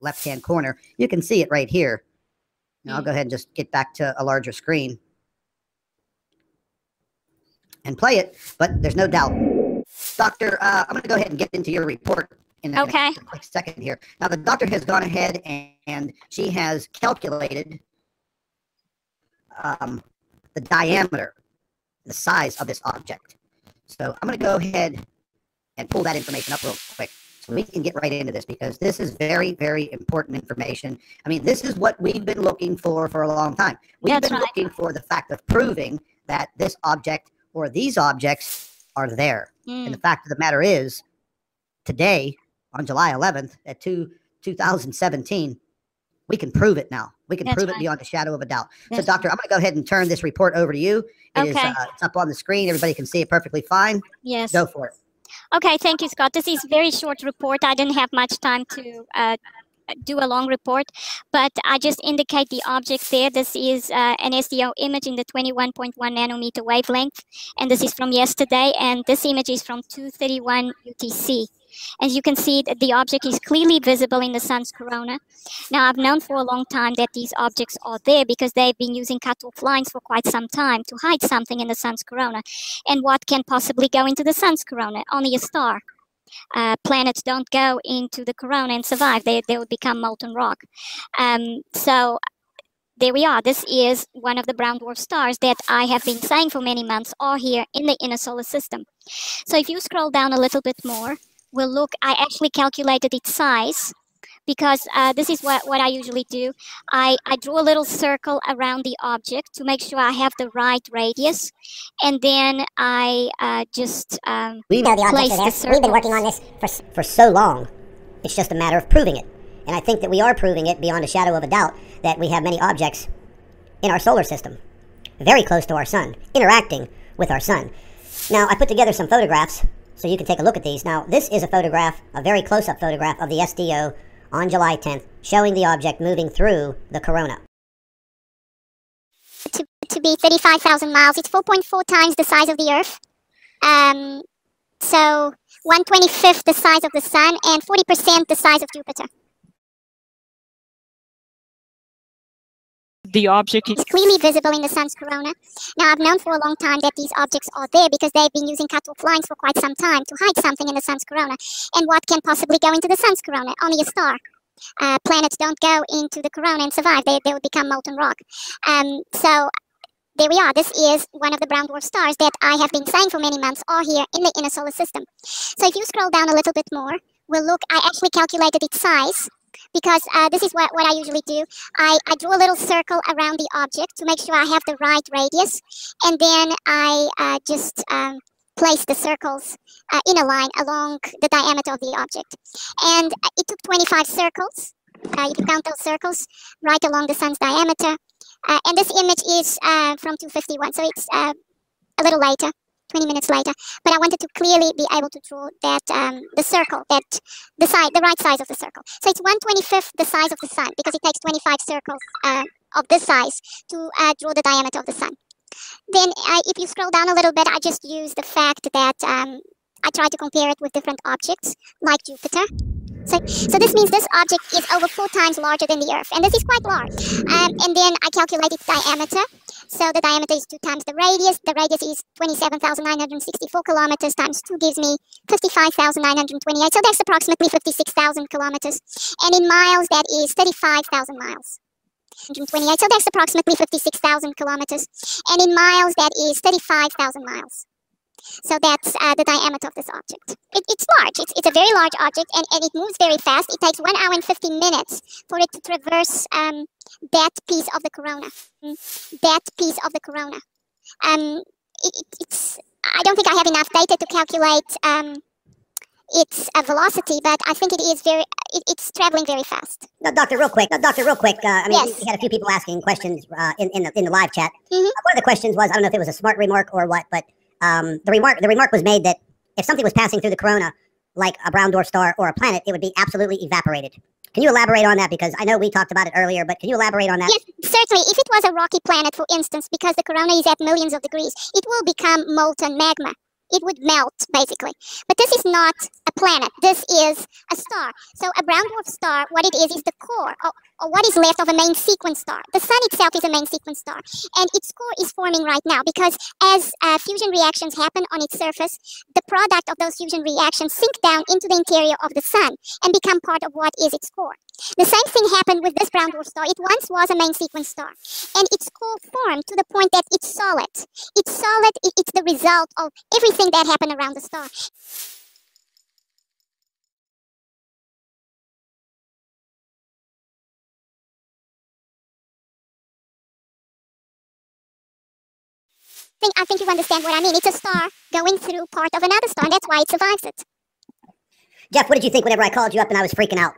left-hand corner. You can see it right here. Now I'll go ahead and just get back to a larger screen and play it, but there's no doubt. Doctor, I'm going to go ahead and get into your report in a quick second here. Now, the doctor has gone ahead and she has calculated the diameter, the size of this object. So I'm going to go ahead and pull that information up real quick so we can get right into this, because this is very, very important information. I mean, this is what we've been looking for a long time. We've been looking for the fact of proving that this object or these objects are there. And the fact of the matter is, today, on July 11th, at 2017, we can prove it now. We can prove it beyond a shadow of a doubt. So, Doctor, I'm going to go ahead and turn this report over to you. It's up on the screen. Everybody can see it perfectly fine. Yes. Go for it. Okay, thank you, Scott. This is a very short report. I didn't have much time to do a long report, but I just indicate the object there. This is an SDO image in the 21.1 nanometer wavelength, and this is from yesterday, and this image is from 2:31 UTC. As you can see, the object is clearly visible in the sun's corona. Now, I've known for a long time that these objects are there because they've been using cutoff lines for quite some time to hide something in the sun's corona. And what can possibly go into the sun's corona? Only a star. Planets don't go into the corona and survive. They would become molten rock. So there we are. This is one of the brown dwarf stars that I have been saying for many months are here in the inner solar system. So if you scroll down a little bit more, we'll look. I actually calculated its size because this is what I usually do. I draw a little circle around the object to make sure I have the right radius, and then I just we know the objects are there. We've been working on this for so long. It's just a matter of proving it. And I think that we are proving it beyond a shadow of a doubt that we have many objects in our solar system, very close to our sun, interacting with our sun. Now, I put together some photographs so you can take a look at these. Now, this is a photograph, a very close-up photograph of the SDO on July 10th, showing the object moving through the corona. To be 35,000 miles, it's 4.4 times the size of the Earth. So 1/25th the size of the Sun and 40% the size of Jupiter. The object is clearly visible in the sun's corona. Now, I've known for a long time that these objects are there because they've been using cutoff lines for quite some time to hide something in the sun's corona. And what can possibly go into the sun's corona? Only a star. Planets don't go into the corona and survive. They would become molten rock. So there we are. This is one of the brown dwarf stars that I have been saying for many months are here in the inner solar system. So if you scroll down a little bit more, we'll look. I actually calculated its size, because this is what I usually do. I draw a little circle around the object to make sure I have the right radius, and then I just place the circles in a line along the diameter of the object. And it took 25 circles. You can count those circles right along the sun's diameter. And this image is from 2:51, so it's a little later. 20 minutes later, but I wanted to clearly be able to draw that the circle, that the right size of the circle. So it's 1/25th the size of the sun, because it takes 25 circles of this size to draw the diameter of the sun. Then if you scroll down a little bit, I just use the fact that I try to compare it with different objects like Jupiter. So this means this object is over 4 times larger than the Earth, and this is quite large. And then I calculate its diameter. So the diameter is 2 times the radius. The radius is 27,964 kilometers times 2 gives me 55,928. So that's approximately 56,000 kilometers. And in miles, that is 35,000 miles. 128. So that's approximately 56,000 kilometers. And in miles, that is 35,000 miles. So that's the diameter of this object. It's large. It's a very large object, and it moves very fast. It takes 1 hour and 15 minutes for it to traverse that piece of the corona. That piece of the corona. I don't think I have enough data to calculate its velocity, but I think it's traveling very fast. No, Doctor, real quick. I mean, yes. We had a few people asking questions in the live chat. One of the questions was, I don't know if it was a smart remark or what, but the remark was made that if something was passing through the corona, like a brown dwarf star or a planet, it would be absolutely evaporated. Can you elaborate on that? Because I know we talked about it earlier, but can you elaborate on that? Yes, certainly. If it was a rocky planet, for instance, because the corona is at millions of degrees, it will become molten magma. it would melt, basically. But this is not a planet. This is a star. So a brown dwarf star, what it is the core, or what is left of a main sequence star. The sun itself is a main sequence star, and its core is forming right now because as fusion reactions happen on its surface, the product of those fusion reactions sink down into the interior of the sun and become part of what is its core. The same thing happened with this brown dwarf star. It once was a main sequence star, and its core formed to the point that it's solid. It's solid, it's the result of everything that happened around the star. I think you understand what I mean. It's a star going through part of another star, and that's why it survives it. Jeff, what did you think whenever I called you up and I was freaking out?